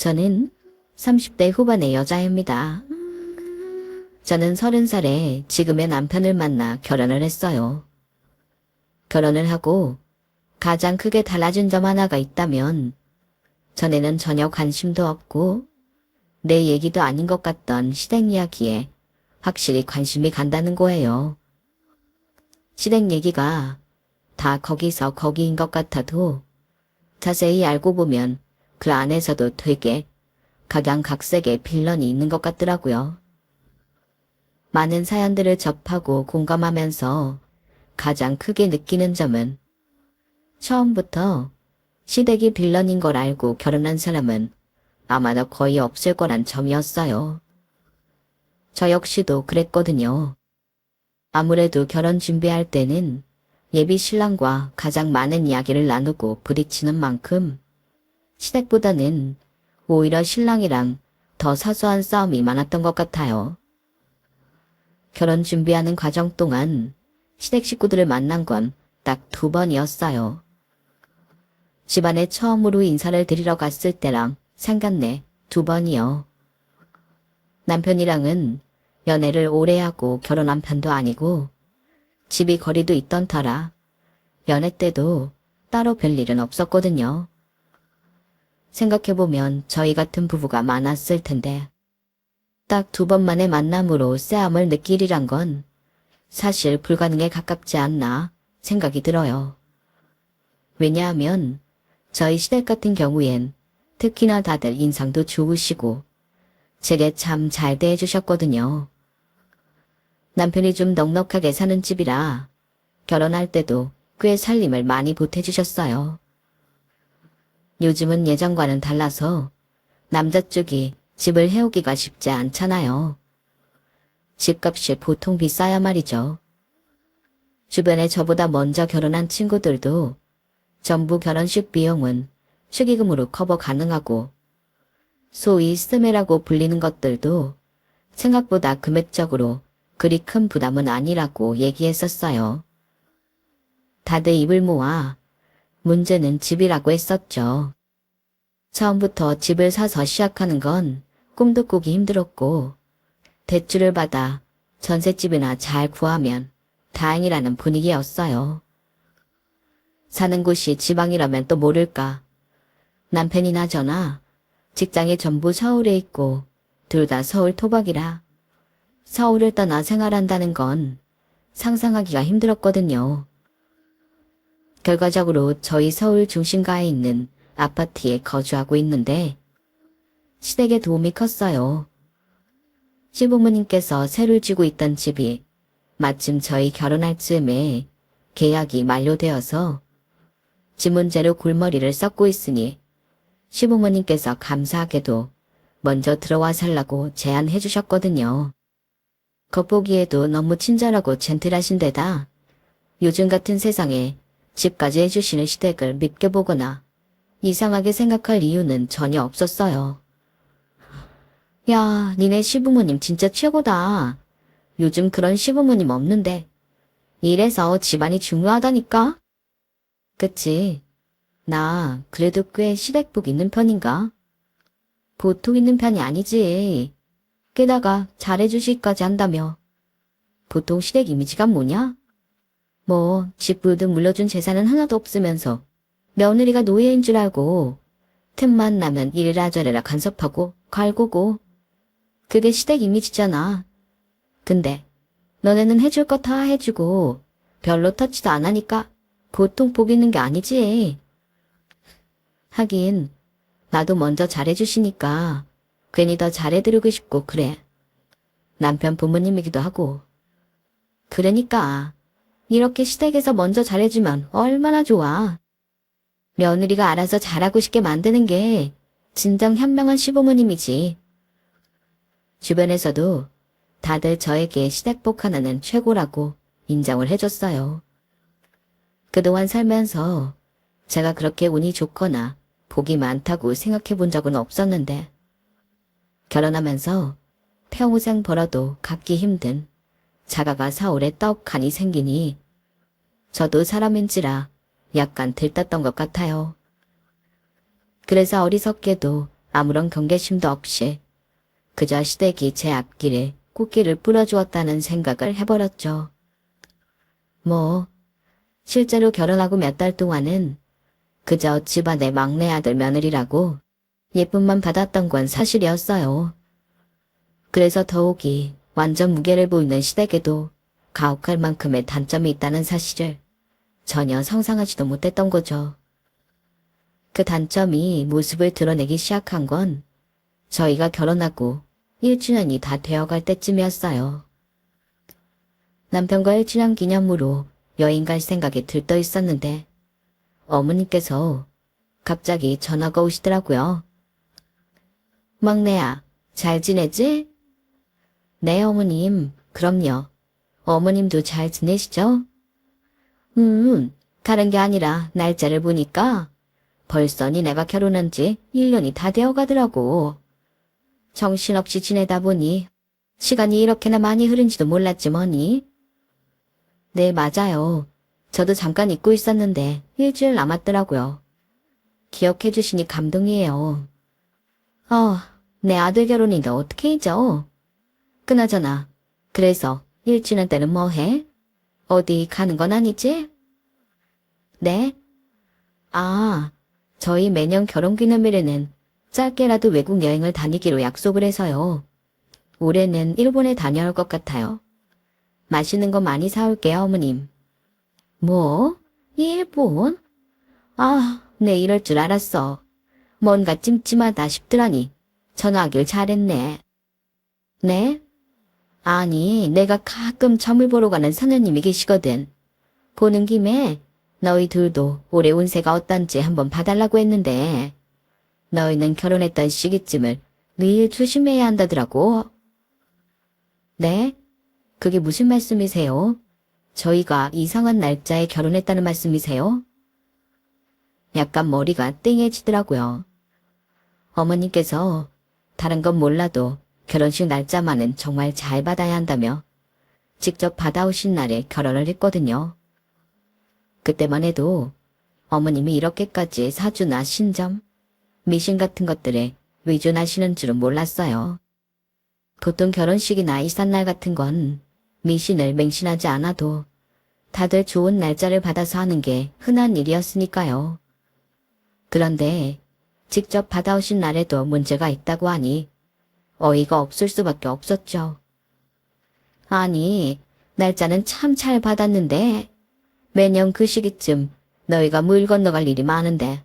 저는 30대 후반의 여자입니다. 저는 30살에 지금의 남편을 만나 결혼을 했어요. 결혼을 하고 가장 크게 달라진 점 하나가 있다면 전에는 전혀 관심도 없고 내 얘기도 아닌 것 같던 시댁 이야기에 확실히 관심이 간다는 거예요. 시댁 얘기가 다 거기서 거기인 것 같아도 자세히 알고 보면 그 안에서도 되게 각양각색의 빌런이 있는 것 같더라고요. 많은 사연들을 접하고 공감하면서 가장 크게 느끼는 점은 처음부터 시댁이 빌런인 걸 알고 결혼한 사람은 아마도 거의 없을 거란 점이었어요. 저 역시도 그랬거든요. 아무래도 결혼 준비할 때는 예비 신랑과 가장 많은 이야기를 나누고 부딪히는 만큼 시댁보다는 오히려 신랑이랑 더 사소한 싸움이 많았던 것 같아요. 결혼 준비하는 과정 동안 시댁 식구들을 만난 건 딱 2번이었어요. 집안에 처음으로 인사를 드리러 갔을 때랑 상간내 2번이요. 남편이랑은 연애를 오래 하고 결혼한 편도 아니고 집이 거리도 있던 터라 연애 때도 따로 별일은 없었거든요. 생각해보면 저희 같은 부부가 많았을 텐데 딱 2번만의 만남으로 쎄함을 느끼리란 건 사실 불가능에 가깝지 않나 생각이 들어요. 왜냐하면 저희 시댁 같은 경우엔 특히나 다들 인상도 좋으시고 제게 참 잘 대해주셨거든요. 남편이 좀 넉넉하게 사는 집이라 결혼할 때도 꽤 살림을 많이 보태주셨어요. 요즘은 예전과는 달라서 남자 쪽이 집을 해오기가 쉽지 않잖아요. 집값이 보통 비싸야 말이죠. 주변에 저보다 먼저 결혼한 친구들도 전부 결혼식 비용은 축의금으로 커버 가능하고 소위 스매라고 불리는 것들도 생각보다 금액적으로 그리 큰 부담은 아니라고 얘기했었어요. 다들 입을 모아 문제는 집이라고 했었죠. 처음부터 집을 사서 시작하는 건 꿈도 꾸기 힘들었고 대출을 받아 전셋집이나 잘 구하면 다행이라는 분위기였어요. 사는 곳이 지방이라면 또 모를까. 남편이나 저나 직장이 전부 서울에 있고 둘 다 서울 토박이라 서울을 떠나 생활한다는 건 상상하기가 힘들었거든요. 결과적으로 저희 서울 중심가에 있는 아파트에 거주하고 있는데 시댁의 도움이 컸어요. 시부모님께서 세를 쥐고 있던 집이 마침 저희 결혼할 즈음에 계약이 만료되어서 집 문제로 골머리를 썩고 있으니 시부모님께서 감사하게도 먼저 들어와 살라고 제안해 주셨거든요. 겉보기에도 너무 친절하고 젠틀하신 데다 요즘 같은 세상에 집까지 해주시는 시댁을 밉게 보거나 이상하게 생각할 이유는 전혀 없었어요. 야, 니네 시부모님 진짜 최고다. 요즘 그런 시부모님 없는데. 이래서 집안이 중요하다니까? 그치? 나 그래도 꽤 시댁복 있는 편인가? 보통 있는 편이 아니지. 게다가 잘해주시기까지 한다며. 보통 시댁 이미지가 뭐냐? 뭐 집 불듯 물려준 재산은 하나도 없으면서 며느리가 노예인 줄 알고 틈만 나면 이래라 저래라 간섭하고 갈구고 그게 시댁 이미지잖아. 근데 너네는 해줄 거 다 해주고 별로 터치도 안 하니까 보통 복 있는 게 아니지. 하긴 나도 먼저 잘해주시니까 괜히 더 잘해드리고 싶고 그래. 남편 부모님이기도 하고. 그러니까 이렇게 시댁에서 먼저 잘해주면 얼마나 좋아. 며느리가 알아서 잘하고 싶게 만드는 게 진정 현명한 시부모님이지. 주변에서도 다들 저에게 시댁복 하나는 최고라고 인정을 해줬어요. 그동안 살면서 제가 그렇게 운이 좋거나 복이 많다고 생각해 본 적은 없었는데 결혼하면서 평생 벌어도 갖기 힘든 자가가 사올에 떡하니 생기니 저도 사람인지라 약간 들떴던 것 같아요. 그래서 어리석게도 아무런 경계심도 없이 그저 시댁이 제 앞길에 꽃길을 뿌려주었다는 생각을 해버렸죠. 뭐 실제로 결혼하고 몇 달 동안은 그저 집안의 막내 아들 며느리라고 예쁨만 받았던 건 사실이었어요. 그래서 더욱이 완전 무게를 보이는 시댁에도 가혹할 만큼의 단점이 있다는 사실을 전혀 상상하지도 못했던 거죠. 그 단점이 모습을 드러내기 시작한 건 저희가 결혼하고 1주년이 다 되어갈 때쯤이었어요. 남편과 1주년 기념으로 여행 갈 생각이 들떠 있었는데 어머님께서 갑자기 전화가 오시더라고요. 막내야, 잘 지내지? 네, 어머님. 그럼요. 어머님도 잘 지내시죠? 다른 게 아니라 날짜를 보니까 벌써 니네가 결혼한 지 1년이 다 되어 가더라고. 정신없이 지내다 보니 시간이 이렇게나 많이 흐른지도 몰랐지 뭐니. 네, 맞아요. 저도 잠깐 잊고 있었는데 일주일 남았더라고요. 기억해 주시니 감동이에요. 내 아들 결혼인데 어떻게 잊어? 그나저나, 그래서 1주년 때는 뭐 해? 어디 가는 건 아니지? 네? 저희 매년 결혼기념일에는 짧게라도 외국 여행을 다니기로 약속을 해서요. 올해는 일본에 다녀올 것 같아요. 맛있는 거 많이 사올게요, 어머님. 뭐? 일본? 네, 이럴 줄 알았어. 뭔가 찜찜하다 싶더라니 전화하길 잘했네. 네? 아니, 내가 가끔 점을 보러 가는 선녀님이 계시거든. 보는 김에 너희 둘도 올해 운세가 어떤지 한번 봐달라고 했는데 너희는 결혼했던 시기쯤을 늘 조심해야 한다더라고. 네? 그게 무슨 말씀이세요? 저희가 이상한 날짜에 결혼했다는 말씀이세요? 약간 머리가 띵해지더라고요. 어머님께서 다른 건 몰라도 결혼식 날짜만은 정말 잘 받아야 한다며 직접 받아오신 날에 결혼을 했거든요. 그때만 해도 어머님이 이렇게까지 사주나 신점, 미신 같은 것들에 의존하시는 줄은 몰랐어요. 보통 결혼식이나 이삿날 같은 건 미신을 맹신하지 않아도 다들 좋은 날짜를 받아서 하는 게 흔한 일이었으니까요. 그런데 직접 받아오신 날에도 문제가 있다고 하니 어이가 없을 수밖에 없었죠. 아니, 날짜는 참 잘 받았는데 매년 그 시기쯤 너희가 물 건너갈 일이 많은데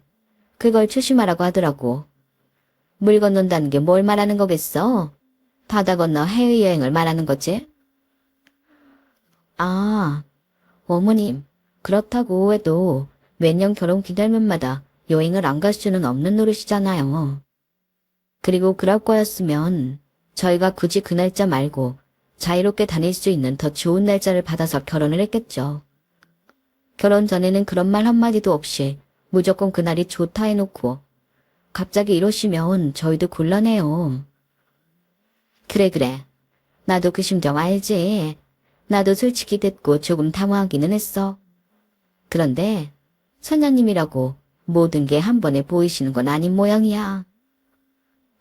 그걸 조심하라고 하더라고. 물 건넌다는 게 뭘 말하는 거겠어? 바다 건너 해외여행을 말하는 거지? 어머님, 그렇다고 해도 매년 결혼 기념일마다 여행을 안 갈 수는 없는 노릇이잖아요. 그리고 그럴 거였으면 저희가 굳이 그 날짜 말고 자유롭게 다닐 수 있는 더 좋은 날짜를 받아서 결혼을 했겠죠. 결혼 전에는 그런 말 한마디도 없이 무조건 그날이 좋다 해놓고 갑자기 이러시면 저희도 곤란해요. 그래. 나도 그 심정 알지. 나도 솔직히 듣고 조금 당황하기는 했어. 그런데 선녀님이라고 모든 게 한 번에 보이시는 건 아닌 모양이야.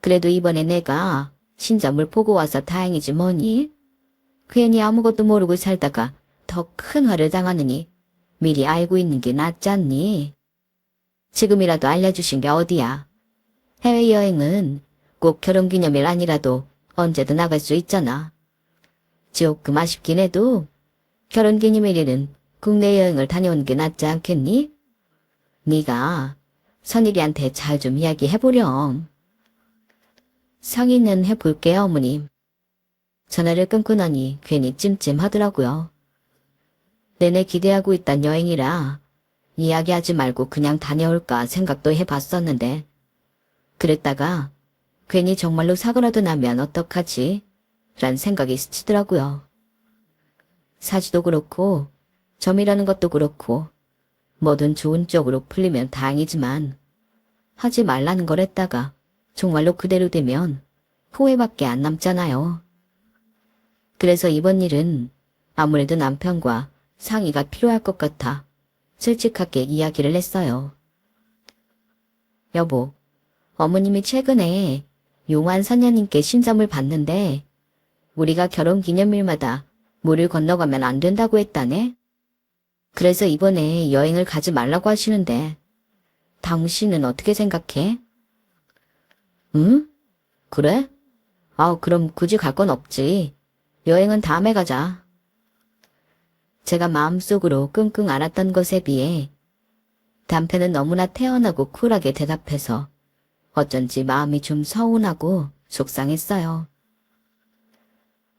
그래도 이번에 내가 신점을 보고 와서 다행이지 뭐니? 괜히 아무것도 모르고 살다가 더 큰 화를 당하느니 미리 알고 있는 게 낫지 않니? 지금이라도 알려주신 게 어디야? 해외여행은 꼭 결혼기념일 아니라도 언제든 나갈 수 있잖아. 조금 아쉽긴 해도 결혼기념일에는 국내 여행을 다녀오는 게 낫지 않겠니? 네가 선일이한테 잘 좀 이야기해보렴. 상의는 해볼게요, 어머님. 전화를 끊고 나니 괜히 찜찜하더라고요. 내내 기대하고 있던 여행이라 이야기하지 말고 그냥 다녀올까 생각도 해봤었는데 그랬다가 괜히 정말로 사고라도 나면 어떡하지? 란 생각이 스치더라고요. 사주도 그렇고 점이라는 것도 그렇고 뭐든 좋은 쪽으로 풀리면 다행이지만 하지 말라는 걸 했다가 정말로 그대로 되면 후회밖에 안 남잖아요. 그래서 이번 일은 아무래도 남편과 상의가 필요할 것 같아 솔직하게 이야기를 했어요. 여보, 어머님이 최근에 용환 선녀님께 신점을 받는데 우리가 결혼기념일마다 물을 건너가면 안 된다고 했다네. 그래서 이번에 여행을 가지 말라고 하시는데 당신은 어떻게 생각해? 응? 그래? 그럼 굳이 갈 건 없지. 여행은 다음에 가자. 제가 마음속으로 끙끙 앓았던 것에 비해 남편은 너무나 태연하고 쿨하게 대답해서 어쩐지 마음이 좀 서운하고 속상했어요.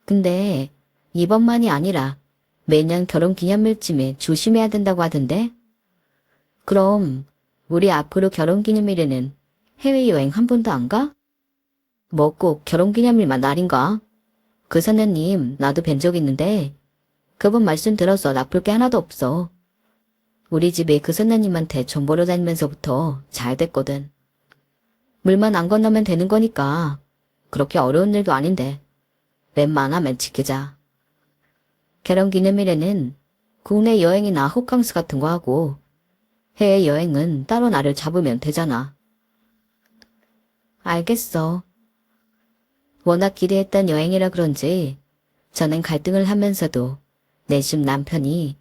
근데 이번만이 아니라 매년 결혼기념일쯤에 조심해야 된다고 하던데? 그럼 우리 앞으로 결혼기념일에는 해외여행 한 번도 안 가? 뭐 꼭 결혼기념일만 날인가? 그 선녀님 나도 뵌 적 있는데 그분 말씀 들어서 나쁠 게 하나도 없어. 우리 집에 그 선녀님한테 전 보러 다니면서부터 잘 됐거든. 물만 안 건너면 되는 거니까 그렇게 어려운 일도 아닌데 웬만하면 지키자. 결혼기념일에는 국내 여행이나 호캉스 같은 거 하고 해외여행은 따로 날을 잡으면 되잖아. 알겠어. 워낙 기대했던 여행이라 그런지 저는 갈등을 하면서도 내심 남편이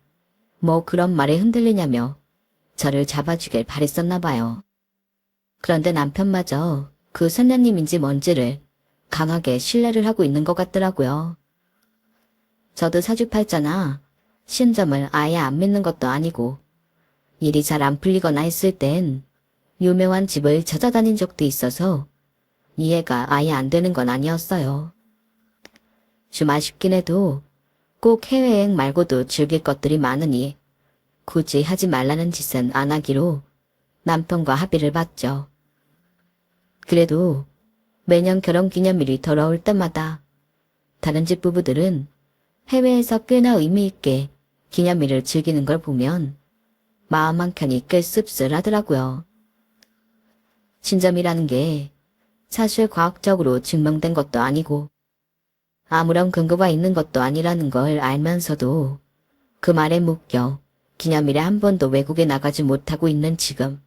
뭐 그런 말에 흔들리냐며 저를 잡아주길 바랬었나 봐요. 그런데 남편마저 그 선녀님인지 뭔지를 강하게 신뢰를 하고 있는 것 같더라고요. 저도 사주팔자나 신점을 아예 안 믿는 것도 아니고 일이 잘 안 풀리거나 했을 땐 유명한 집을 찾아다닌 적도 있어서 이해가 아예 안 되는 건 아니었어요. 좀 아쉽긴 해도 꼭 해외여행 말고도 즐길 것들이 많으니 굳이 하지 말라는 짓은 안 하기로 남편과 합의를 봤죠. 그래도 매년 결혼기념일이 돌아올 때마다 다른 집 부부들은 해외에서 꽤나 의미 있게 기념일을 즐기는 걸 보면 마음 한켠이 꽤 씁쓸하더라고요. 신점이라는 게 사실 과학적으로 증명된 것도 아니고 아무런 근거가 있는 것도 아니라는 걸 알면서도 그 말에 묶여 기념일에 한 번도 외국에 나가지 못하고 있는 지금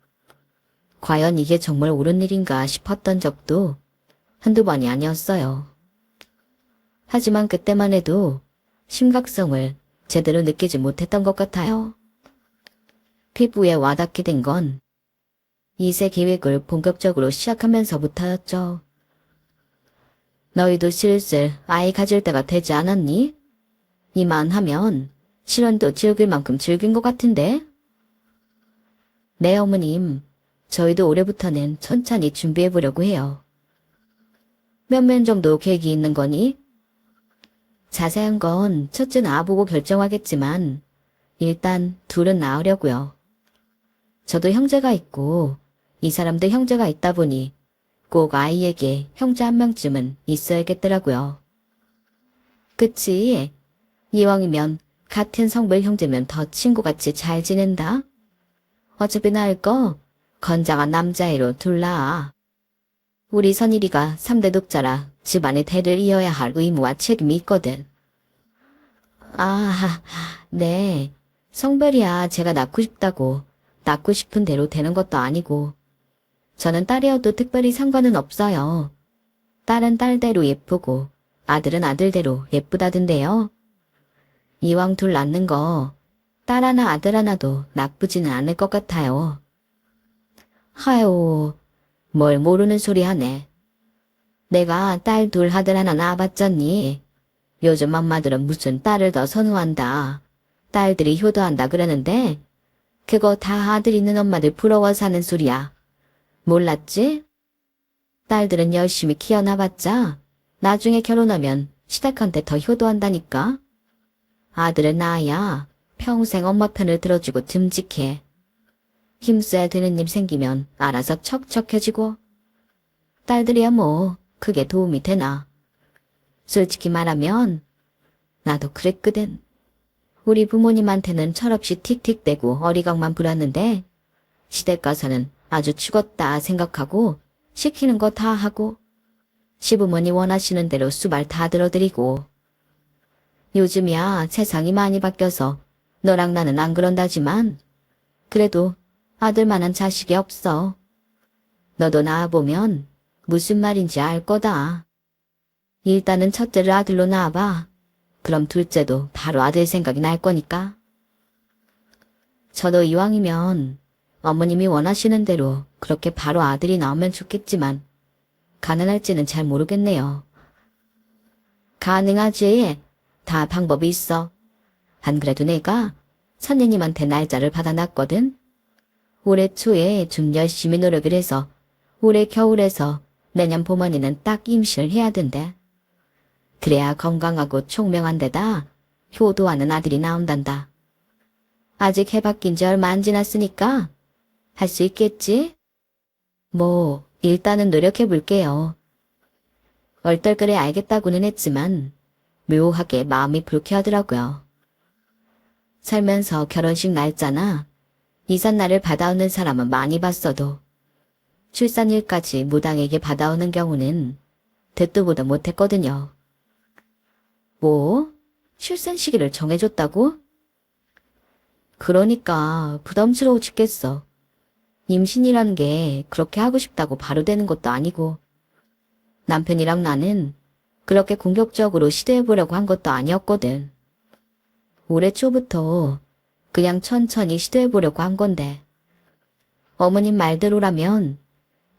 과연 이게 정말 옳은 일인가 싶었던 적도 한두 번이 아니었어요. 하지만 그때만 해도 심각성을 제대로 느끼지 못했던 것 같아요. 피부에 와닿게 된 건 2세 계획을 본격적으로 시작하면서부터였죠. 너희도 슬슬 아이 가질 때가 되지 않았니? 이만하면 실혼도 즐길 만큼 즐긴 것 같은데? 네 어머님, 저희도 올해부터는 천천히 준비해보려고 해요. 몇 명 정도 계획이 있는 거니? 자세한 건 첫째 낳아보고 결정하겠지만 일단 둘은 낳으려고요. 저도 형제가 있고 이 사람도 형제가 있다 보니 꼭 아이에게 형제 한 명쯤은 있어야겠더라고요. 그치? 이왕이면 같은 성별 형제면 더 친구같이 잘 지낸다? 어차피 낳을 거 건장한 남자애로 둘 낳아. 우리 선일이가 3대 독자라 집안의 대를 이어야 할 의무와 책임이 있거든. 아, 네. 성별이야 제가 낳고 싶다고 낳고 싶은 대로 되는 것도 아니고 저는 딸이어도 특별히 상관은 없어요. 딸은 딸대로 예쁘고 아들은 아들대로 예쁘다던데요. 이왕 둘 낳는 거 딸 하나 아들 하나도 나쁘지는 않을 것 같아요. 하요, 뭘 모르는 소리 하네. 내가 딸 둘 아들 하나 낳아봤잖니. 요즘 엄마들은 무슨 딸을 더 선호한다. 딸들이 효도한다 그러는데 그거 다 아들 있는 엄마들 부러워서 하는 소리야. 몰랐지? 딸들은 열심히 키워놔봤자 나중에 결혼하면 시댁한테 더 효도한다니까. 아들을 낳아야 평생 엄마 편을 들어주고 듬직해. 힘써야 되는 일 생기면 알아서 척척해지고. 딸들이야 뭐 그게 도움이 되나. 솔직히 말하면 나도 그랬거든. 우리 부모님한테는 철없이 틱틱대고 어리광만 부렸는데 시댁 가서는 아주 죽었다 생각하고 시키는 거 다 하고 시부모니 원하시는 대로 수발 다 들어드리고. 요즘이야 세상이 많이 바뀌어서 너랑 나는 안 그런다지만 그래도 아들만한 자식이 없어. 너도 낳아보면 무슨 말인지 알 거다. 일단은 첫째를 아들로 낳아봐. 그럼 둘째도 바로 아들 생각이 날 거니까. 저도 이왕이면 어머님이 원하시는 대로 그렇게 바로 아들이 나오면 좋겠지만 가능할지는 잘 모르겠네요. 가능하지. 다 방법이 있어. 안 그래도 내가 선생님한테 날짜를 받아놨거든. 올해 초에 좀 열심히 노력을 해서 올해 겨울에서 내년 봄 안에는 딱 임신을 해야 된대. 그래야 건강하고 총명한 데다 효도하는 아들이 나온단다. 아직 해 바뀐 지 얼마 안 지났으니까 할 수 있겠지? 뭐 일단은 노력해 볼게요. 얼떨결에 알겠다고는 했지만 묘하게 마음이 불쾌하더라고요. 살면서 결혼식 날짜나 이삿날을 받아오는 사람은 많이 봤어도 출산일까지 무당에게 받아오는 경우는 듣도 보도 못했거든요. 뭐? 출산 시기를 정해줬다고? 그러니까 부담스러워 죽겠어. 임신이라는 게 그렇게 하고 싶다고 바로 되는 것도 아니고 남편이랑 나는 그렇게 공격적으로 시도해보려고 한 것도 아니었거든. 올해 초부터 그냥 천천히 시도해보려고 한 건데 어머님 말대로라면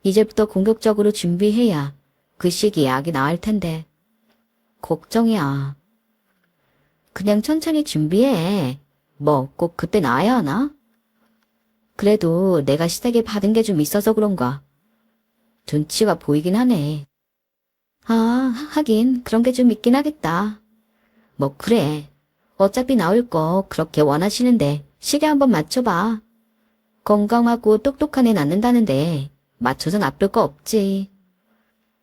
이제부터 공격적으로 준비해야 그 시기에 아기 나을 텐데 걱정이야. 그냥 천천히 준비해. 뭐 꼭 그때 나아야 하나? 그래도 내가 시댁에 받은 게 좀 있어서 그런가. 눈치가 보이긴 하네. 아, 하긴 그런 게 좀 있긴 하겠다. 뭐 그래. 어차피 나올 거 그렇게 원하시는데 시계 한번 맞춰봐. 건강하고 똑똑한 애 낳는다는데 맞춰서 나쁠 거 없지.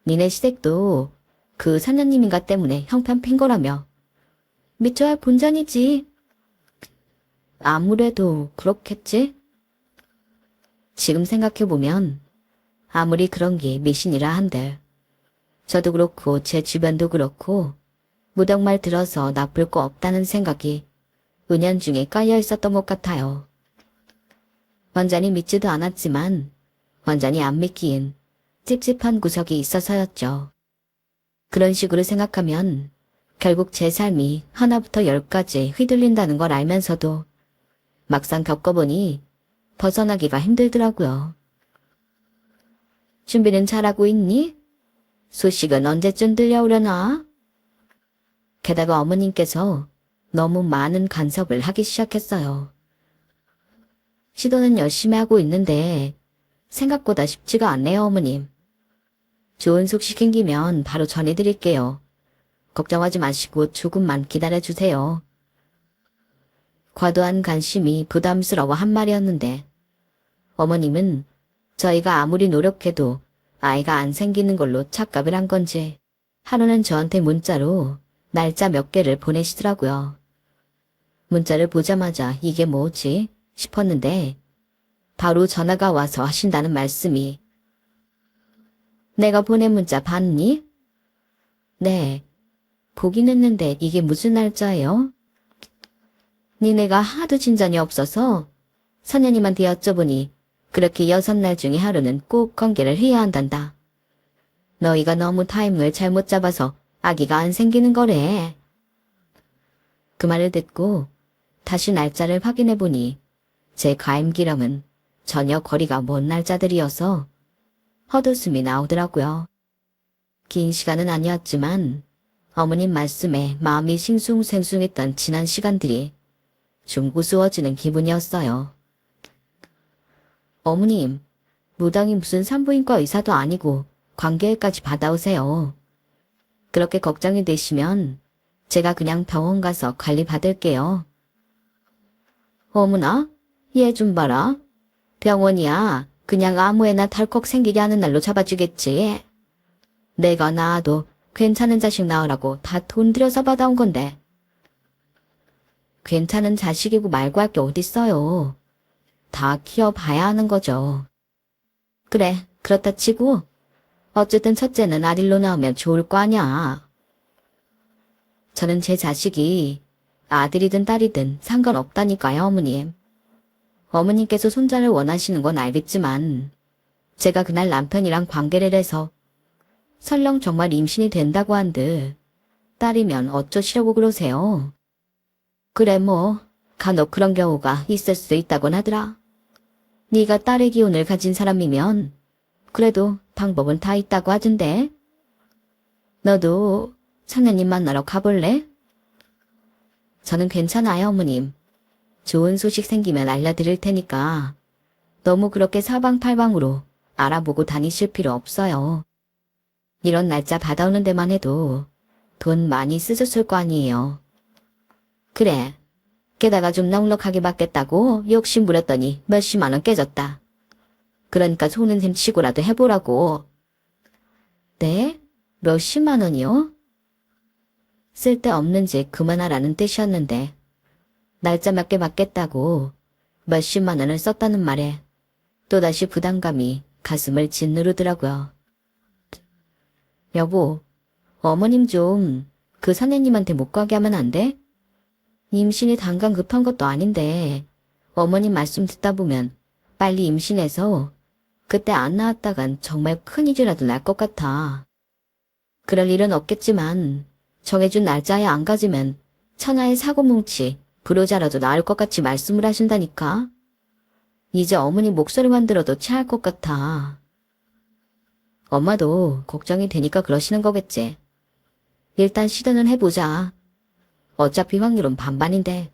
니네 시댁도 그 사장님인가 때문에 형편 핀 거라며. 미쳐야 본전이지. 아무래도 그렇겠지? 지금 생각해보면 아무리 그런 게 미신이라 한들 저도 그렇고 제 주변도 그렇고 무덕말 들어서 나쁠 거 없다는 생각이 은연중에 깔려 있었던 것 같아요. 완전히 믿지도 않았지만 완전히 안 믿기엔 찝찝한 구석이 있어서였죠. 그런 식으로 생각하면 결국 제 삶이 하나부터 열까지 휘둘린다는 걸 알면서도 막상 겪어보니 벗어나기가 힘들더라고요. 준비는 잘하고 있니? 소식은 언제쯤 들려오려나? 게다가 어머님께서 너무 많은 간섭을 하기 시작했어요. 시도는 열심히 하고 있는데 생각보다 쉽지가 않네요, 어머님. 좋은 소식 생기면 바로 전해드릴게요. 걱정하지 마시고 조금만 기다려주세요. 과도한 관심이 부담스러워 한 말이었는데 어머님은 저희가 아무리 노력해도 아이가 안 생기는 걸로 착각을 한 건지 하루는 저한테 문자로 날짜 몇 개를 보내시더라고요. 문자를 보자마자 이게 뭐지 싶었는데 바로 전화가 와서 하신다는 말씀이 내가 보낸 문자 봤니? 네. 보긴 했는데 이게 무슨 날짜예요? 니네가 하도 진전이 없어서 선녀님한테 여쭤보니 그렇게 6날 중에 하루는 꼭 관계를 해야 한단다. 너희가 너무 타이밍을 잘못 잡아서 아기가 안 생기는 거래. 그 말을 듣고 다시 날짜를 확인해보니 제 가임기람은 전혀 거리가 먼 날짜들이어서 헛웃음이 나오더라고요. 긴 시간은 아니었지만 어머님 말씀에 마음이 싱숭생숭했던 지난 시간들이 좀 우스워지는 기분이었어요. 어머님, 무당이 무슨 산부인과 의사도 아니고 관계일까지 받아오세요. 그렇게 걱정이 되시면 제가 그냥 병원 가서 관리 받을게요. 어머나, 얘 좀 봐라. 병원이야 그냥 아무애나 덜컥 생기게 하는 날로 잡아주겠지. 내가 낳아도 괜찮은 자식 낳으라고 다 돈 들여서 받아온 건데. 괜찮은 자식이고 말고 할 게 어딨어요. 다 키워봐야 하는 거죠. 그래, 그렇다 치고 어쨌든 첫째는 아들로 나오면 좋을 거 아냐. 저는 제 자식이 아들이든 딸이든 상관없다니까요, 어머님. 어머님께서 손자를 원하시는 건 알겠지만 제가 그날 남편이랑 관계를 해서 설령 정말 임신이 된다고 한들 딸이면 어쩌시려고 그러세요? 그래 뭐 간혹 그런 경우가 있을 수도 있다곤 하더라. 네가 딸의 기운을 가진 사람이면 그래도 방법은 다 있다고 하던데. 너도 선생님 만나러 가볼래? 저는 괜찮아요, 어머님. 좋은 소식 생기면 알려드릴 테니까 너무 그렇게 사방팔방으로 알아보고 다니실 필요 없어요. 이런 날짜 받아오는 데만 해도 돈 많이 쓰셨을 거 아니에요. 그래. 게다가 좀 넉넉하게 받겠다고 욕심 부렸더니 몇십만 원 깨졌다. 그러니까 속는 셈 치고라도 해보라고. 네? 몇십만 원이요? 쓸데없는 짓 그만하라는 뜻이었는데 날짜 맞게 받겠다고 몇십만 원을 썼다는 말에 또다시 부담감이 가슴을 짓누르더라고요. 여보, 어머님 좀 그 사내님한테 못 가게 하면 안 돼? 임신이 당장 급한 것도 아닌데 어머님 말씀 듣다 보면 빨리 임신해서 그때 안 나왔다간 정말 큰일이라도 날 것 같아. 그럴 일은 없겠지만 정해준 날짜에 안 가지면 천하의 사고뭉치 불효자라도 나을 것 같이 말씀을 하신다니까. 이제 어머니 목소리만 들어도 체할 것 같아. 엄마도 걱정이 되니까 그러시는 거겠지. 일단 시도는 해보자. 어차피 확률은 반반인데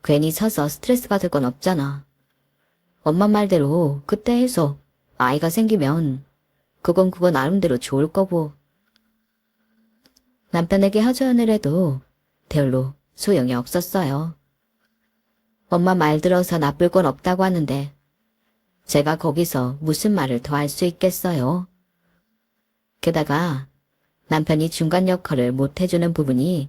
괜히 서서 스트레스 받을 건 없잖아. 엄마 말대로 그때 해서 아이가 생기면 그건 그거 나름대로 좋을 거고. 남편에게 하소연을 해도 별로 소용이 없었어요. 엄마 말 들어서 나쁠 건 없다고 하는데 제가 거기서 무슨 말을 더 할 수 있겠어요. 게다가 남편이 중간 역할을 못 해주는 부분이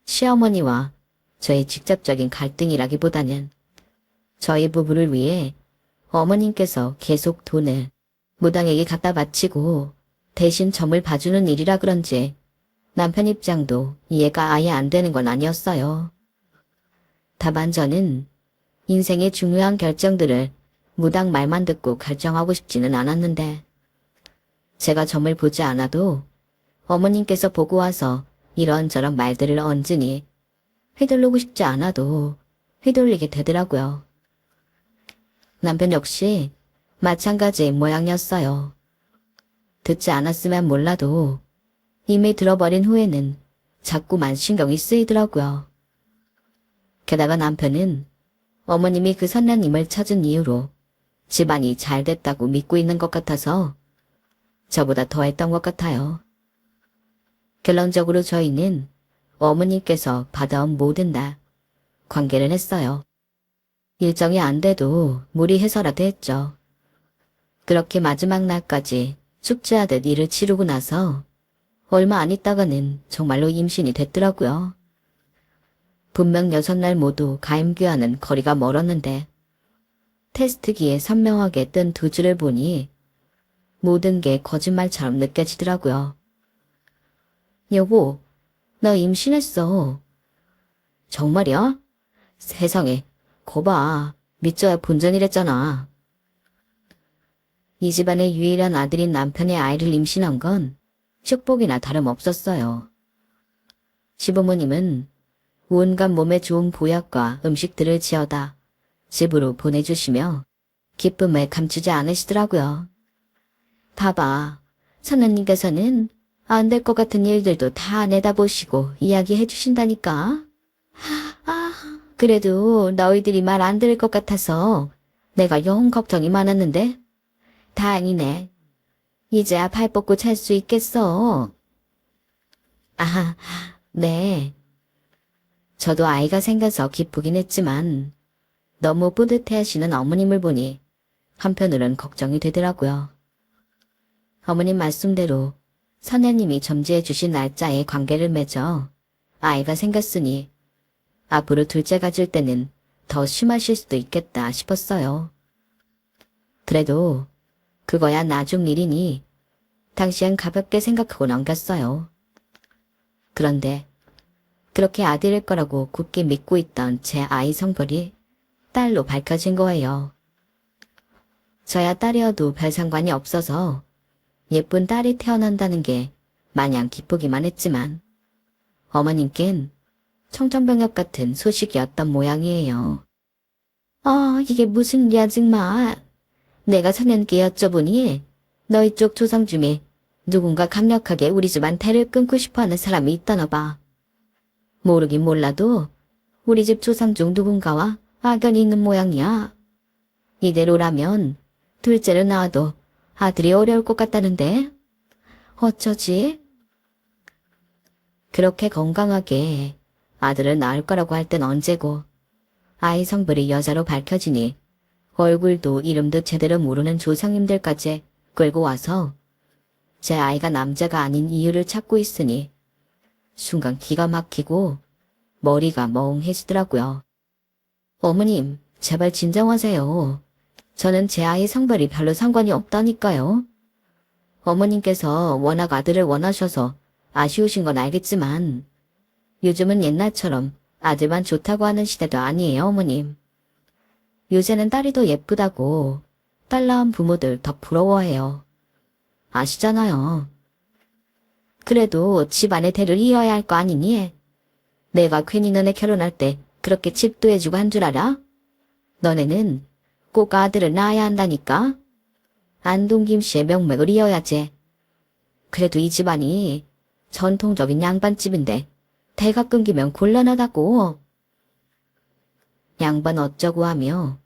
시어머니와 저의 직접적인 갈등이라기보다는 저희 부부를 위해 어머님께서 계속 돈을 무당에게 갖다 바치고 대신 점을 봐주는 일이라 그런지 남편 입장도 이해가 아예 안 되는 건 아니었어요. 다만 저는 인생의 중요한 결정들을 무당 말만 듣고 결정하고 싶지는 않았는데 제가 점을 보지 않아도 어머님께서 보고 와서 이런저런 말들을 얹으니 휘둘르고 싶지 않아도 휘둘리게 되더라고요. 남편 역시 마찬가지인 모양이었어요. 듣지 않았으면 몰라도 이미 들어버린 후에는 자꾸만 신경이 쓰이더라고요. 게다가 남편은 어머님이 그 선녀님을 찾은 이후로 집안이 잘 됐다고 믿고 있는 것 같아서 저보다 더 했던 것 같아요. 결론적으로 저희는 어머님께서 받아온 모든 날 관계를 했어요. 일정이 안 돼도 무리해서라도 했죠. 그렇게 마지막 날까지 숙제하듯 일을 치르고 나서 얼마 안 있다가는 정말로 임신이 됐더라고요. 분명 6날 모두 가임교환은 거리가 멀었는데 테스트기에 선명하게 뜬 2줄을 보니 모든 게 거짓말처럼 느껴지더라고요. 여보, 나 임신했어. 정말이야? 세상에, 거봐. 믿져야 본전이랬잖아. 이 집안의 유일한 아들인 남편의 아이를 임신한 건 축복이나 다름없었어요. 시부모님은 온갖 몸에 좋은 보약과 음식들을 지어다 집으로 보내주시며 기쁨을 감추지 않으시더라고요. 봐봐, 선생님께서는 안 될 것 같은 일들도 다 내다보시고 이야기해 주신다니까. 그래도 너희들이 말 안 들을 것 같아서 내가 영 걱정이 많았는데 다행이네. 이제야 발 뻗고 잘 수 있겠어. 네. 저도 아이가 생겨서 기쁘긴 했지만 너무 뿌듯해하시는 어머님을 보니 한편으론 걱정이 되더라고요. 어머님 말씀대로 선녀님이 점지해 주신 날짜에 관계를 맺어 아이가 생겼으니 앞으로 둘째 가질 때는 더 심하실 수도 있겠다 싶었어요. 그래도 그거야 나중 일이니 당시엔 가볍게 생각하고 넘겼어요. 그런데 그렇게 아들일 거라고 굳게 믿고 있던 제 아이 성별이 딸로 밝혀진 거예요. 저야 딸이어도 별 상관이 없어서 예쁜 딸이 태어난다는 게 마냥 기쁘기만 했지만 어머님께는 청천벽력 같은 소식이었던 모양이에요. 이게 무슨 일이야 정말. 내가 선현께 여쭤보니 너희 쪽 조상 중에 누군가 강력하게 우리 집안 대를 끊고 싶어하는 사람이 있다나 봐. 모르긴 몰라도 우리 집 조상 중 누군가와 악연이 있는 모양이야. 이대로라면 둘째를 낳아도 아들이 어려울 것 같다는데 어쩌지? 그렇게 건강하게 아들을 낳을 거라고 할 땐 언제고 아이 성별이 여자로 밝혀지니 얼굴도 이름도 제대로 모르는 조상님들까지 끌고 와서 제 아이가 남자가 아닌 이유를 찾고 있으니 순간 기가 막히고 머리가 멍해지더라고요. 어머님, 제발 진정하세요. 저는 제 아이 성별이 별로 상관이 없다니까요. 어머님께서 워낙 아들을 원하셔서 아쉬우신 건 알겠지만 요즘은 옛날처럼 아들만 좋다고 하는 시대도 아니에요, 어머님. 요새는 딸이 더 예쁘다고 딸 낳은 부모들 더 부러워해요. 아시잖아요. 그래도 집안의 대를 이어야 할 거 아니니? 내가 괜히 너네 결혼할 때 그렇게 집도 해주고 한 줄 알아? 너네는 꼭 아들을 낳아야 한다니까? 안동 김씨의 명맥을 이어야지. 그래도 이 집안이 전통적인 양반집인데 대가 끊기면 곤란하다고. 양반 어쩌고 하며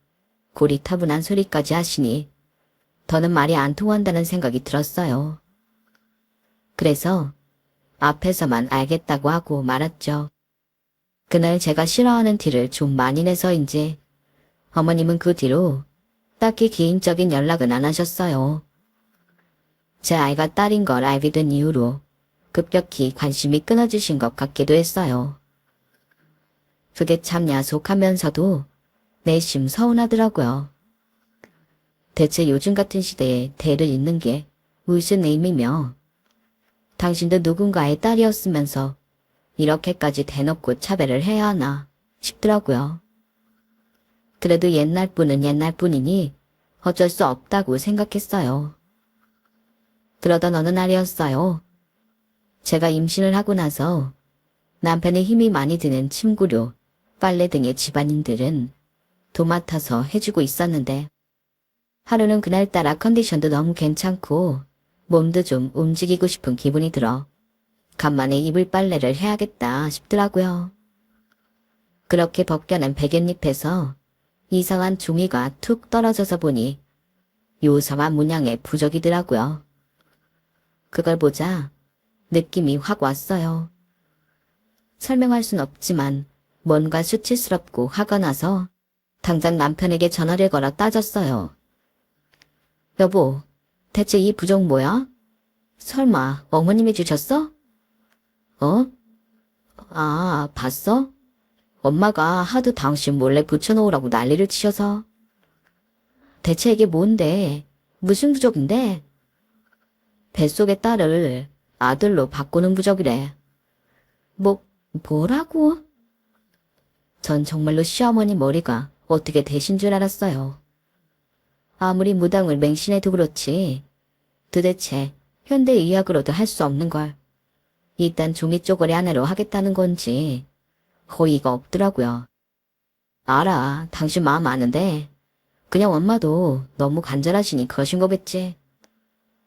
고리타분한 소리까지 하시니 더는 말이 안 통한다는 생각이 들었어요. 그래서 앞에서만 알겠다고 하고 말았죠. 그날 제가 싫어하는 티를 좀 많이 내서인지 어머님은 그 뒤로 딱히 개인적인 연락은 안 하셨어요. 제 아이가 딸인 걸 알게 된 이후로 급격히 관심이 끊어지신 것 같기도 했어요. 그게 참 야속하면서도 내심 서운하더라고요. 대체 요즘 같은 시대에 대를 잇는 게 무슨 의미며 당신도 누군가의 딸이었으면서 이렇게까지 대놓고 차별을 해야 하나 싶더라고요. 그래도 옛날 분은 옛날 분이니 어쩔 수 없다고 생각했어요. 그러던 어느 날이었어요. 제가 임신을 하고 나서 남편의 힘이 많이 드는 침구류, 빨래 등의 집안일들은 도맡아서 해주고 있었는데 하루는 그날따라 컨디션도 너무 괜찮고 몸도 좀 움직이고 싶은 기분이 들어 간만에 이불 빨래를 해야겠다 싶더라고요. 그렇게 벗겨낸 베갯잎에서 이상한 종이가 툭 떨어져서 보니 요상한 문양의 부적이더라고요. 그걸 보자 느낌이 확 왔어요. 설명할 순 없지만 뭔가 수치스럽고 화가 나서 당장 남편에게 전화를 걸어 따졌어요. 여보, 대체 이 부적 뭐야? 설마 어머님이 주셨어? 봤어? 엄마가 하도 당신 몰래 붙여놓으라고 난리를 치셔서. 대체 이게 뭔데? 무슨 부적인데? 뱃속의 딸을 아들로 바꾸는 부적이래. 뭐라고? 전 정말로 시어머니 머리가 어떻게 되신 줄 알았어요. 아무리 무당을 맹신해도 그렇지 도대체 현대의학으로도 할 수 없는 걸 이딴 종이 쪼가리 하나로 하겠다는 건지 호의가 없더라고요. 알아, 당신 마음 아는데 그냥 엄마도 너무 간절하시니 그러신 거겠지.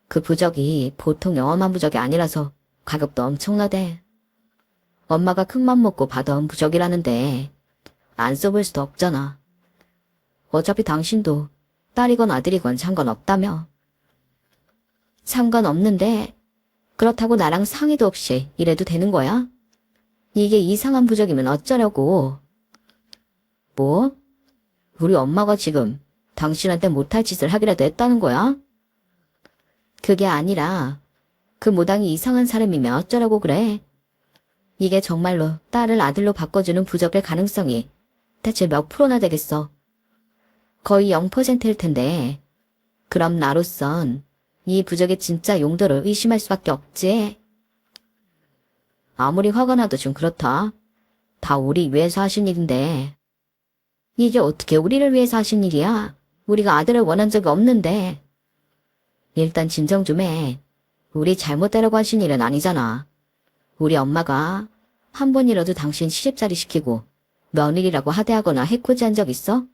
그 부적이 보통 영험한 부적이 아니라서 가격도 엄청나대. 엄마가 큰맘 먹고 받아온 부적이라는데 안 써볼 수도 없잖아. 어차피 당신도 딸이건 아들이건 상관없다며. 상관없는데 그렇다고 나랑 상의도 없이 이래도 되는 거야? 이게 이상한 부적이면 어쩌려고. 뭐? 우리 엄마가 지금 당신한테 못할 짓을 하기라도 했다는 거야? 그게 아니라 그 무당이 이상한 사람이면 어쩌라고 그래. 이게 정말로 딸을 아들로 바꿔주는 부적일 가능성이 대체 몇 프로나 되겠어. 거의 0%일 텐데 그럼 나로선 이 부적의 진짜 용도를 의심할 수밖에 없지. 아무리 화가 나도 좀 그렇다. 다 우리 위해서 하신 일인데. 이게 어떻게 우리를 위해서 하신 일이야? 우리가 아들을 원한 적이 없는데. 일단 진정 좀 해. 우리 잘못되라고 하신 일은 아니잖아. 우리 엄마가 한 번이라도 당신 시집살이 시키고 며느리라고 하대하거나 해코지한 적 있어?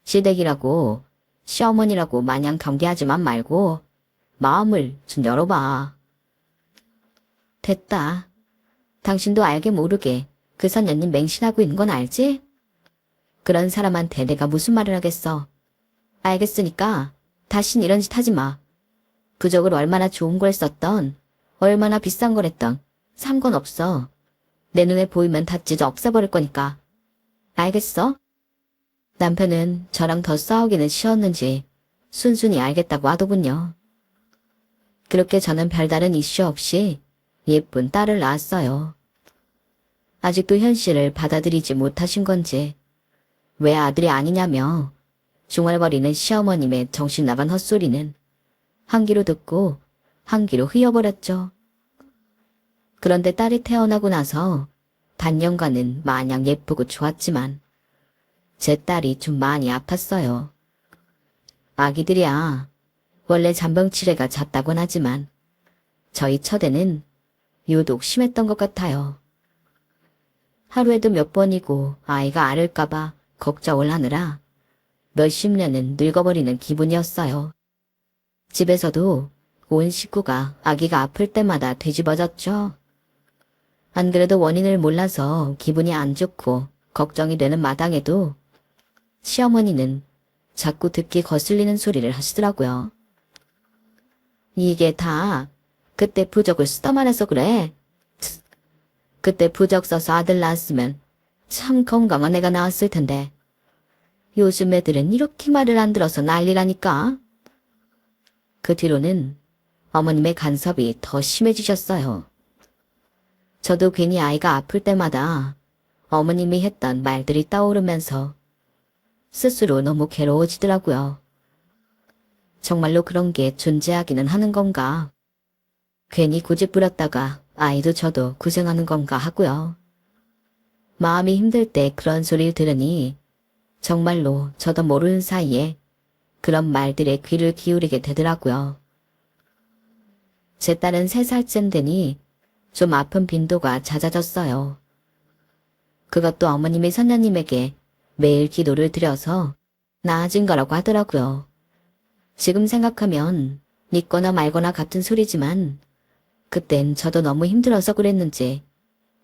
시댁이라고 시어머니라고 마냥 경계하지만 말고 마음을 좀 열어봐. 됐다. 당신도 알게 모르게 그 선녀님 맹신하고 있는 건 알지? 그런 사람한테 내가 무슨 말을 하겠어. 알겠으니까 다신 이런 짓 하지 마. 부적을 얼마나 좋은 걸 썼던, 얼마나 비싼 걸 했던 상관없어. 내 눈에 보이면 다 찢어 없애버릴 거니까. 알겠어? 남편은 저랑 더 싸우기는 싫었는지 순순히 알겠다고 하더군요. 그렇게 저는 별다른 이슈 없이 예쁜 딸을 낳았어요. 아직도 현실을 받아들이지 못하신 건지 왜 아들이 아니냐며 중얼거리는 시어머님의 정신나간 헛소리는 한 귀로 듣고 한 귀로 휘어버렸죠. 그런데 딸이 태어나고 나서 반년간은 마냥 예쁘고 좋았지만 제 딸이 좀 많이 아팠어요. 아기들이야 원래 잔병치레가 잦다곤 하지만 저희 처대는 유독 심했던 것 같아요. 하루에도 몇 번이고 아이가 앓을까봐 걱정을 하느라 몇십 년은 늙어버리는 기분이었어요. 집에서도 온 식구가 아기가 아플 때마다 뒤집어졌죠. 안 그래도 원인을 몰라서 기분이 안 좋고 걱정이 되는 마당에도 시어머니는 자꾸 듣기 거슬리는 소리를 하시더라고요. 이게 다 그때 부적을 쓰다 말해서 그래. 그때 부적 써서 아들 낳았으면 참 건강한 애가 나왔을 텐데. 요즘 애들은 이렇게 말을 안 들어서 난리라니까. 그 뒤로는 어머님의 간섭이 더 심해지셨어요. 저도 괜히 아이가 아플 때마다 어머님이 했던 말들이 떠오르면서 스스로 너무 괴로워지더라고요. 정말로 그런 게 존재하기는 하는 건가? 괜히 고집부렸다가 아이도 저도 고생하는 건가 하고요. 마음이 힘들 때 그런 소리를 들으니 정말로 저도 모르는 사이에 그런 말들에 귀를 기울이게 되더라고요. 제 딸은 3살쯤 되니 좀 아픈 빈도가 잦아졌어요. 그것도 어머님이 선녀님에게 매일 기도를 드려서 나아진 거라고 하더라고요. 지금 생각하면 믿거나 말거나 같은 소리지만 그땐 저도 너무 힘들어서 그랬는지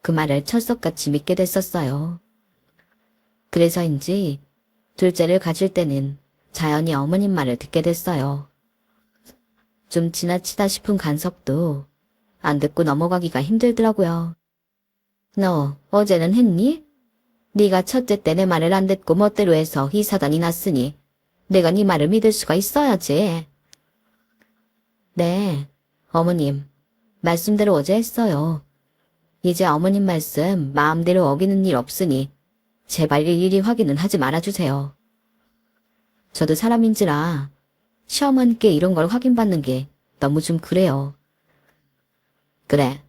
그 말을 철석같이 믿게 됐었어요. 그래서인지 둘째를 가질 때는 자연히 어머님 말을 듣게 됐어요. 좀 지나치다 싶은 간섭도 안 듣고 넘어가기가 힘들더라고요. 너 어제는 했니? 네가 첫째 때 내 말을 안 듣고 멋대로 해서 이 사단이 났으니 내가 네 말을 믿을 수가 있어야지. 네, 어머님. 말씀대로 어제 했어요. 이제 어머님 말씀 마음대로 어기는 일 없으니 제발 일일이 확인은 하지 말아주세요. 저도 사람인지라 시어머니께 이런 걸 확인받는 게 너무 좀 그래요. 그래.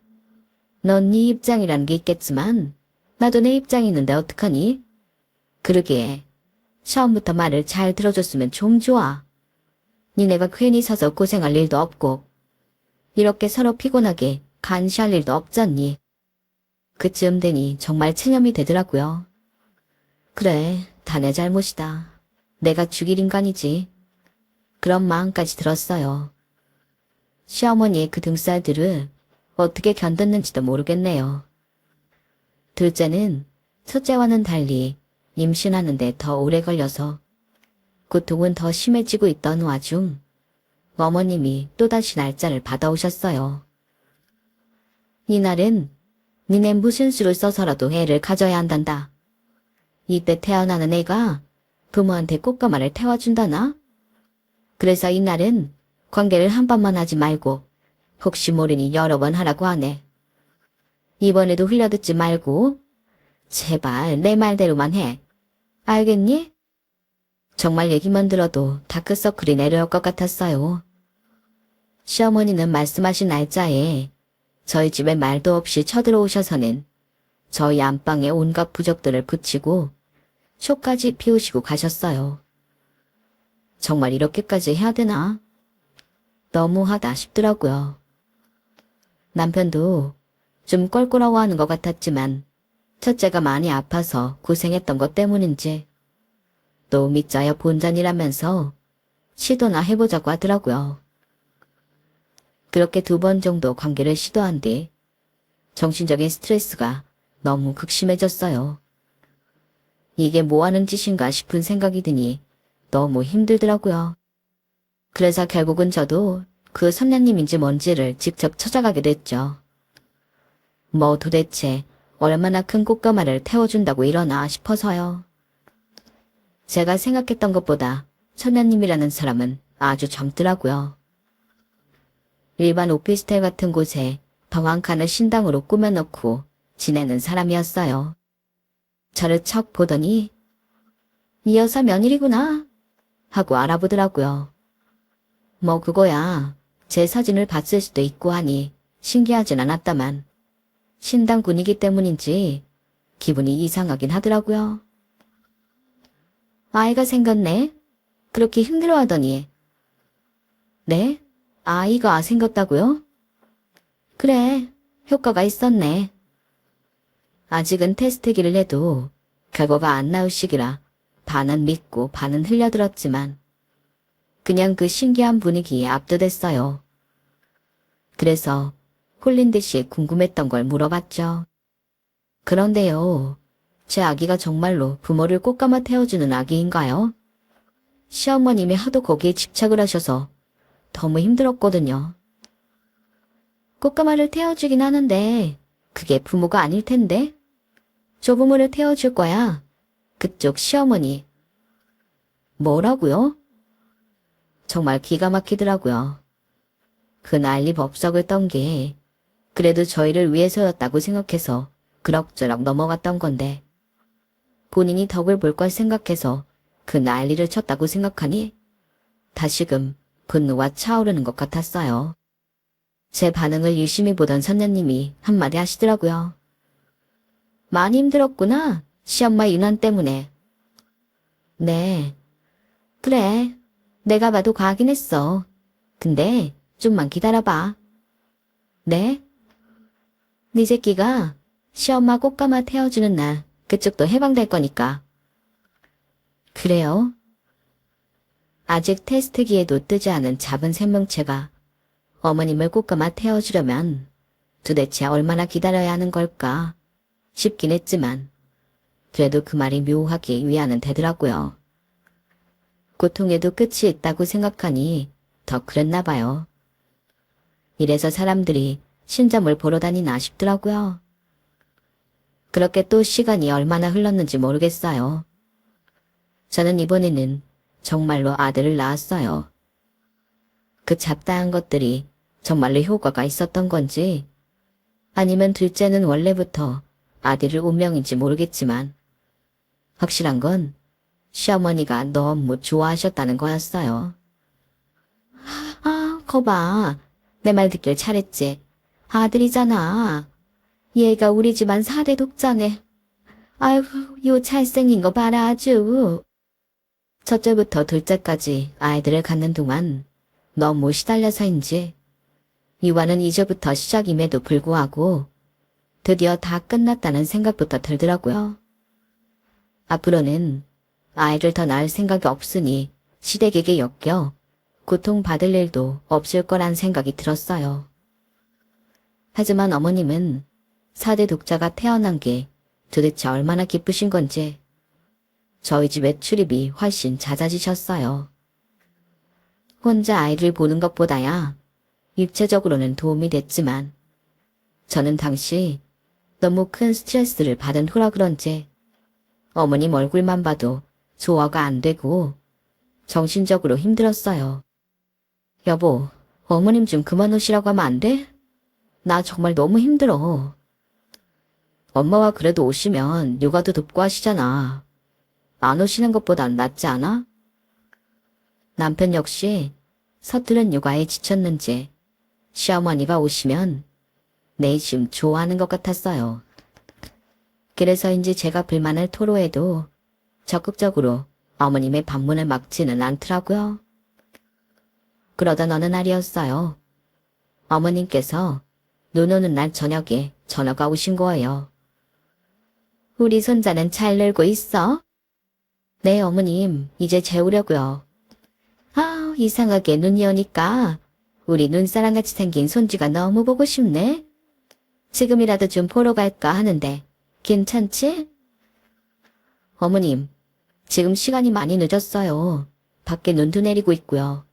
넌 네 입장이라는 게 있겠지만 나도 내 입장이 있는데 어떡하니? 그러게. 처음부터 말을 잘 들어줬으면 좀 좋아. 니네가 괜히 서서 고생할 일도 없고 이렇게 서로 피곤하게 간시할 일도 없잖니. 그쯤 되니 정말 체념이 되더라고요. 그래, 다 내 잘못이다. 내가 죽일 인간이지. 그런 마음까지 들었어요. 시어머니의 그 등살들을 어떻게 견뎠는지도 모르겠네요. 둘째는 첫째와는 달리 임신하는데 더 오래 걸려서 고통은 더 심해지고 있던 와중 어머님이 또다시 날짜를 받아오셨어요. 이날은 니네 무슨 수를 써서라도 애를 가져야 한단다. 이때 태어나는 애가 부모한테 꽃가마를 태워준다나? 그래서 이날은 관계를 한 번만 하지 말고 혹시 모르니 여러 번 하라고 하네. 이번에도 흘려듣지 말고 제발 내 말대로만 해. 알겠니? 정말 얘기만 들어도 다크서클이 내려올 것 같았어요. 시어머니는 말씀하신 날짜에 저희 집에 말도 없이 쳐들어오셔서는 저희 안방에 온갖 부적들을 붙이고 쇼까지 피우시고 가셨어요. 정말 이렇게까지 해야 되나? 너무하다 싶더라고요. 남편도 좀 껄끄러워하는 것 같았지만 첫째가 많이 아파서 고생했던 것 때문인지 또 믿자여 본전이라면서 시도나 해보자고 하더라고요. 그렇게 2번 정도 관계를 시도한 뒤 정신적인 스트레스가 너무 극심해졌어요. 이게 뭐하는 짓인가 싶은 생각이 드니 너무 힘들더라고요. 그래서 결국은 저도 그 선녀님인지 뭔지를 직접 찾아가게 됐죠. 뭐 도대체 얼마나 큰 꽃가마를 태워준다고 이러나 싶어서요. 제가 생각했던 것보다 선녀님이라는 사람은 아주 젊더라고요. 일반 오피스텔 같은 곳에 방 한 칸을 신당으로 꾸며놓고 지내는 사람이었어요. 저를 척 보더니 이 여사 며느리구나 하고 알아보더라고요. 뭐 그거야 제 사진을 봤을 수도 있고 하니 신기하진 않았다만 신당 분위기 때문인지 기분이 이상하긴 하더라고요. 아이가 생겼네? 그렇게 힘들어하더니. 네? 아이가 생겼다고요? 그래, 효과가 있었네. 아직은 테스트기를 해도 결과가 안 나올 시기라 반은 믿고 반은 흘려들었지만 그냥 그 신기한 분위기에 압도됐어요. 그래서 홀린 듯이 궁금했던 걸 물어봤죠. 그런데요, 제 아기가 정말로 부모를 꽃감아 태워주는 아기인가요? 시어머님이 하도 거기에 집착을 하셔서 너무 힘들었거든요. 꽃가마를 태워주긴 하는데 그게 부모가 아닐 텐데? 조부모를 태워줄 거야. 그쪽 시어머니. 뭐라고요? 정말 기가 막히더라고요. 그 난리 법석을 떤 게 그래도 저희를 위해서였다고 생각해서 그럭저럭 넘어갔던 건데 본인이 덕을 볼 걸 생각해서 그 난리를 쳤다고 생각하니 다시금 분노가 차오르는 것 같았어요. 제 반응을 유심히 보던 선녀님이 한마디 하시더라고요. 많이 힘들었구나, 시엄마 유난 때문에. 네, 그래, 내가 봐도 과하긴 했어. 근데 좀만 기다려봐. 네? 네 새끼가 시엄마 꽃가마 태워주는 날 그쪽도 해방될 거니까. 그래요? 아직 테스트기에도 뜨지 않은 작은 생명체가 어머님을 꽃가마 태워주려면 도대체 얼마나 기다려야 하는 걸까 싶긴 했지만 그래도 그 말이 묘하게 위안은 되더라고요. 고통에도 끝이 있다고 생각하니 더 그랬나 봐요. 이래서 사람들이 신점을 보러 다니나 싶더라고요. 그렇게 또 시간이 얼마나 흘렀는지 모르겠어요. 저는 이번에는 정말로 아들을 낳았어요. 그 잡다한 것들이 정말로 효과가 있었던 건지 아니면 둘째는 원래부터 아들을 운명인지 모르겠지만 확실한 건 시어머니가 너무 좋아하셨다는 거였어요. 아, 거봐. 내 말 듣길 잘했지. 아들이잖아. 얘가 우리 집안 4대 독자네. 아유, 요 잘생긴 거 봐라 아주. 첫째부터 둘째까지 아이들을 갖는 동안 너무 시달려서인지 유아는 이제부터 시작임에도 불구하고 드디어 다 끝났다는 생각부터 들더라고요. 앞으로는 아이를 더 낳을 생각이 없으니 시댁에게 엮여 고통받을 일도 없을 거란 생각이 들었어요. 하지만 어머님은 4대 독자가 태어난 게 도대체 얼마나 기쁘신 건지 저희 집에 출입이 훨씬 잦아지셨어요. 혼자 아이를 보는 것보다야 육체적으로는 도움이 됐지만 저는 당시 너무 큰 스트레스를 받은 후라 그런지 어머님 얼굴만 봐도 소화가 안 되고 정신적으로 힘들었어요. 여보, 어머님 좀 그만 오시라고 하면 안 돼? 나 정말 너무 힘들어. 엄마와 그래도 오시면 육아도 돕고 하시잖아. 안 오시는 것보단 낫지 않아? 남편 역시 서투른 육아에 지쳤는지 시어머니가 오시면 내심 좋아하는 것 같았어요. 그래서인지 제가 불만을 토로해도 적극적으로 어머님의 방문을 막지는 않더라고요. 그러던 어느 날이었어요. 어머님께서 눈 오는 날 저녁에 전화가 오신 거예요. 우리 손자는 잘 놀고 있어? 네, 어머님, 이제 재우려고요. 아, 이상하게 눈이 오니까 우리 눈사람같이 생긴 손주가 너무 보고 싶네. 지금이라도 좀 보러 갈까 하는데 괜찮지? 어머님, 지금 시간이 많이 늦었어요. 밖에 눈도 내리고 있고요.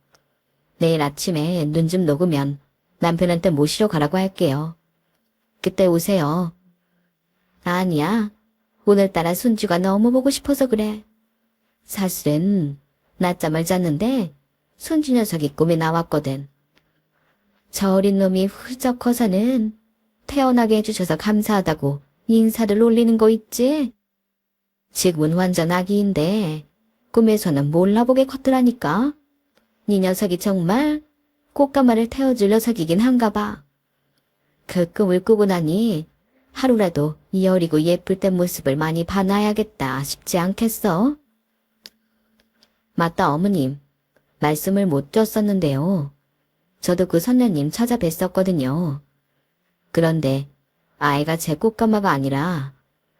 내일 아침에 눈 좀 녹으면 남편한테 모시러 가라고 할게요. 그때 오세요. 아니야. 오늘따라 손주가 너무 보고 싶어서 그래. 사실은 낮잠을 잤는데 손주 녀석이 꿈에 나왔거든. 저 어린 놈이 훌쩍 커서는 태어나게 해주셔서 감사하다고 인사를 올리는 거 있지? 지금은 완전 아기인데 꿈에서는 몰라보게 컸더라니까. 이 녀석이 정말 꽃가마를 태워줄 녀석이긴 한가 봐. 그 꿈을 꾸고 나니 하루라도 이 어리고 예쁠 때 모습을 많이 봐놔야겠다 싶지 않겠어? 맞다, 어머님. 말씀을 못 드렸었는데요. 저도 그 선녀님 찾아뵀었거든요. 그런데 아이가 제 꽃가마가 아니라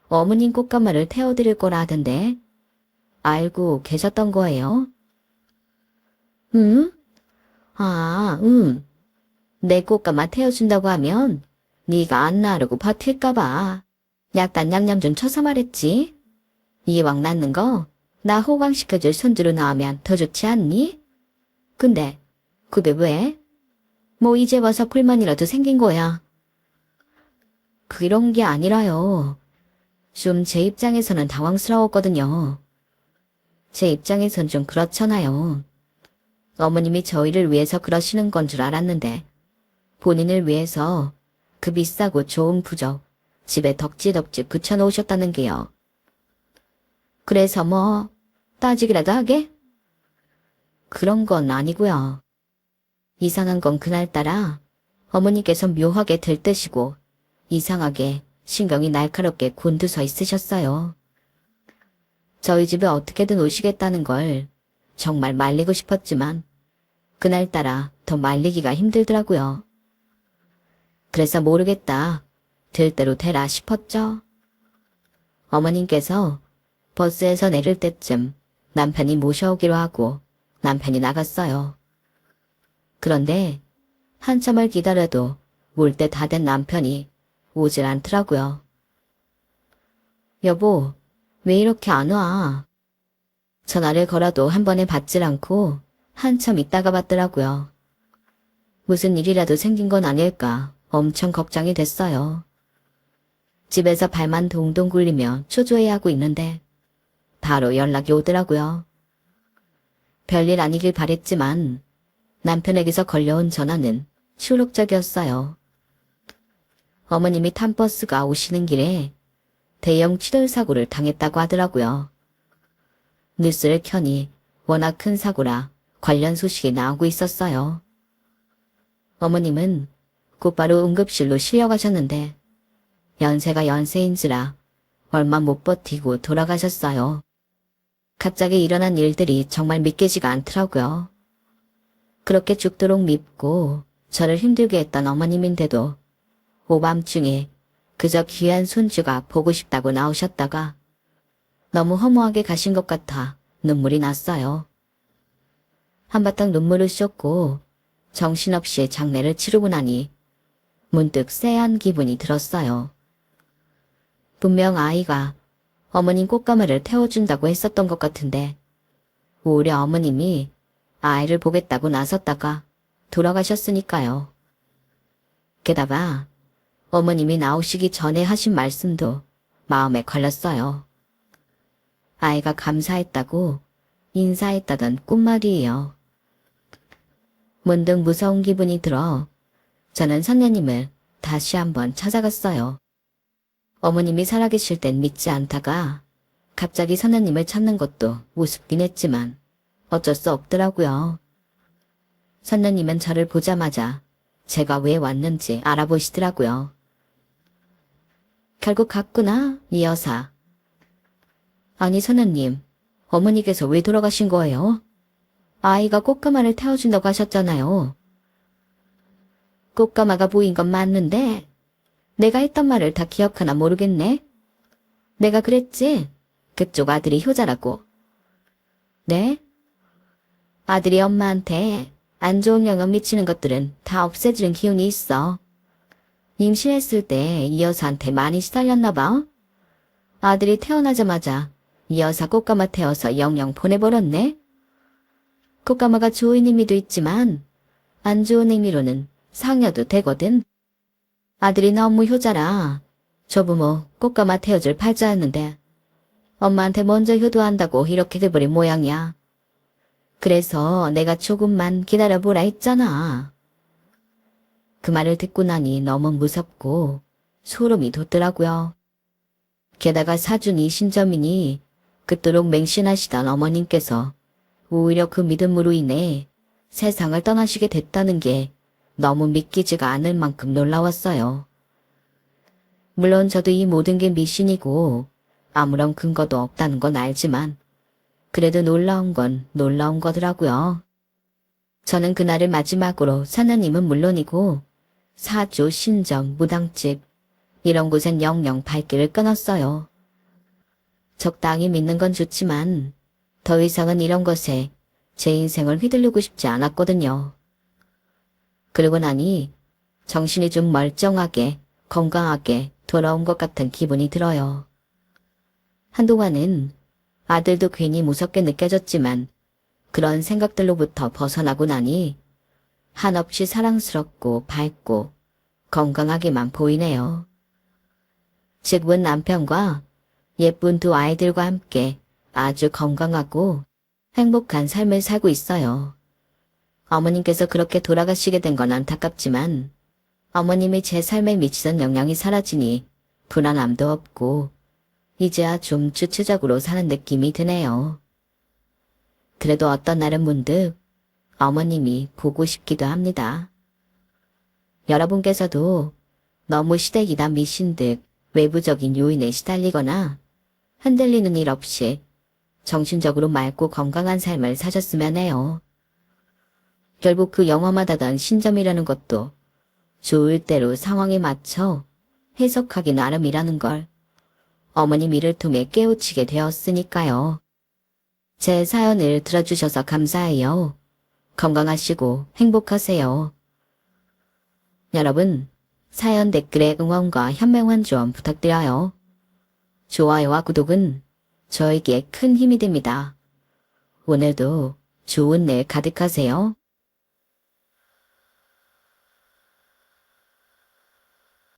어머님 꽃가마를 태워드릴 거라 하던데 알고 계셨던 거예요? 응? 아, 응. 내 꽃가마 태워준다고 하면 네가 안 나으려고 버틸까 봐. 약간 양념 좀 쳐서 말했지. 이왕 낳는 거 나 호강시켜줄 손주로 나오면 더 좋지 않니? 근데 그게 왜? 뭐 이제 와서 불만이라도 생긴 거야. 그런 게 아니라요. 좀 제 입장에서는 당황스러웠거든요. 제 입장에선 좀 그렇잖아요. 어머님이 저희를 위해서 그러시는 건 줄 알았는데 본인을 위해서 그 비싸고 좋은 부적 집에 덕지덕지 붙여놓으셨다는 게요. 그래서 뭐 따지기라도 하게? 그런 건 아니고요. 이상한 건 그날따라 어머니께서 묘하게 들뜨시고 이상하게 신경이 날카롭게 곤두서 있으셨어요. 저희 집에 어떻게든 오시겠다는 걸 정말 말리고 싶었지만 그날따라 더 말리기가 힘들더라고요. 그래서 모르겠다. 될 대로 되라 싶었죠. 어머님께서 버스에서 내릴 때쯤 남편이 모셔오기로 하고 남편이 나갔어요. 그런데 한참을 기다려도 올 때 다 된 남편이 오질 않더라고요. 여보, 왜 이렇게 안 와? 전화를 걸어도 한 번에 받질 않고 한참 있다가 받더라고요. 무슨 일이라도 생긴 건 아닐까 엄청 걱정이 됐어요. 집에서 발만 동동 굴리며 초조해하고 있는데 바로 연락이 오더라고요. 별일 아니길 바랬지만 남편에게서 걸려온 전화는 충격적이었어요. 어머님이 탄 버스가 오시는 길에 대형 추돌 사고를 당했다고 하더라고요. 뉴스를 켜니 워낙 큰 사고라 관련 소식이 나오고 있었어요. 어머님은 곧바로 응급실로 실려가셨는데 연세가 연세인지라 얼마 못 버티고 돌아가셨어요. 갑자기 일어난 일들이 정말 믿기지가 않더라고요. 그렇게 죽도록 밉고 저를 힘들게 했던 어머님인데도 오밤중에 그저 귀한 손주가 보고 싶다고 나오셨다가 너무 허무하게 가신 것 같아 눈물이 났어요. 한바탕 눈물을 쏟고 정신없이 장례를 치르고 나니 문득 쎄한 기분이 들었어요. 분명 아이가 어머님 꽃가마를 태워준다고 했었던 것 같은데 오히려 어머님이 아이를 보겠다고 나섰다가 돌아가셨으니까요. 게다가 어머님이 나오시기 전에 하신 말씀도 마음에 걸렸어요. 아이가 감사했다고 인사했다던 꿈말이에요. 문득 무서운 기분이 들어 저는 선녀님을 다시 한번 찾아갔어요. 어머님이 살아계실 땐 믿지 않다가 갑자기 선녀님을 찾는 것도 우습긴 했지만 어쩔 수 없더라고요. 선녀님은 저를 보자마자 제가 왜 왔는지 알아보시더라고요. 결국 갔구나, 이 여사. 아니 선녀님, 어머니께서 왜 돌아가신 거예요? 아이가 꽃가마를 태워준다고 하셨잖아요. 꽃가마가 보인 건 맞는데 내가 했던 말을 다 기억하나 모르겠네. 내가 그랬지? 그쪽 아들이 효자라고. 네? 아들이 엄마한테 안 좋은 영향 미치는 것들은 다 없애주는 기운이 있어. 임신했을 때 이 여사한테 많이 시달렸나 봐. 아들이 태어나자마자 이 여사 꽃가마 태워서 영영 보내버렸네. 꽃가마가 좋은 의미도 있지만 안 좋은 의미로는 상여도 되거든. 아들이 너무 효자라 조부모 꽃가마 태워줄 팔자였는데 엄마한테 먼저 효도한다고 이렇게 돼버린 모양이야. 그래서 내가 조금만 기다려보라 했잖아. 그 말을 듣고 나니 너무 무섭고 소름이 돋더라고요. 게다가 사준이 신점이니 그토록 맹신하시던 어머님께서 오히려 그 믿음으로 인해 세상을 떠나시게 됐다는 게 너무 믿기지가 않을 만큼 놀라웠어요. 물론 저도 이 모든 게 미신이고 아무런 근거도 없다는 건 알지만 그래도 놀라운 건 놀라운 거더라고요. 저는 그날을 마지막으로 사나님은 물론이고 사주, 신정, 무당집 이런 곳엔 영영 발길을 끊었어요. 적당히 믿는 건 좋지만 더 이상은 이런 것에 제 인생을 휘둘리고 싶지 않았거든요. 그러고 나니 정신이 좀 멀쩡하게 건강하게 돌아온 것 같은 기분이 들어요. 한동안은 아들도 괜히 무섭게 느껴졌지만 그런 생각들로부터 벗어나고 나니 한없이 사랑스럽고 밝고 건강하게만 보이네요. 지금은 남편과 예쁜 두 아이들과 함께 아주 건강하고 행복한 삶을 살고 있어요. 어머님께서 그렇게 돌아가시게 된 건 안타깝지만 어머님이 제 삶에 미치던 영향이 사라지니 불안함도 없고 이제야 좀 주체적으로 사는 느낌이 드네요. 그래도 어떤 날은 문득 어머님이 보고 싶기도 합니다. 여러분께서도 너무 시댁이나 미신 등 외부적인 요인에 시달리거나 흔들리는 일 없이 정신적으로 맑고 건강한 삶을 사셨으면 해요. 결국 그 영험하다던 신점이라는 것도 좋을 대로 상황에 맞춰 해석하기 나름이라는 걸 어머님 일을 통해 깨우치게 되었으니까요. 제 사연을 들어주셔서 감사해요. 건강하시고 행복하세요. 여러분, 사연 댓글에 응원과 현명한 조언 부탁드려요. 좋아요와 구독은 저에게 큰 힘이 됩니다. 오늘도 좋은 일 가득하세요.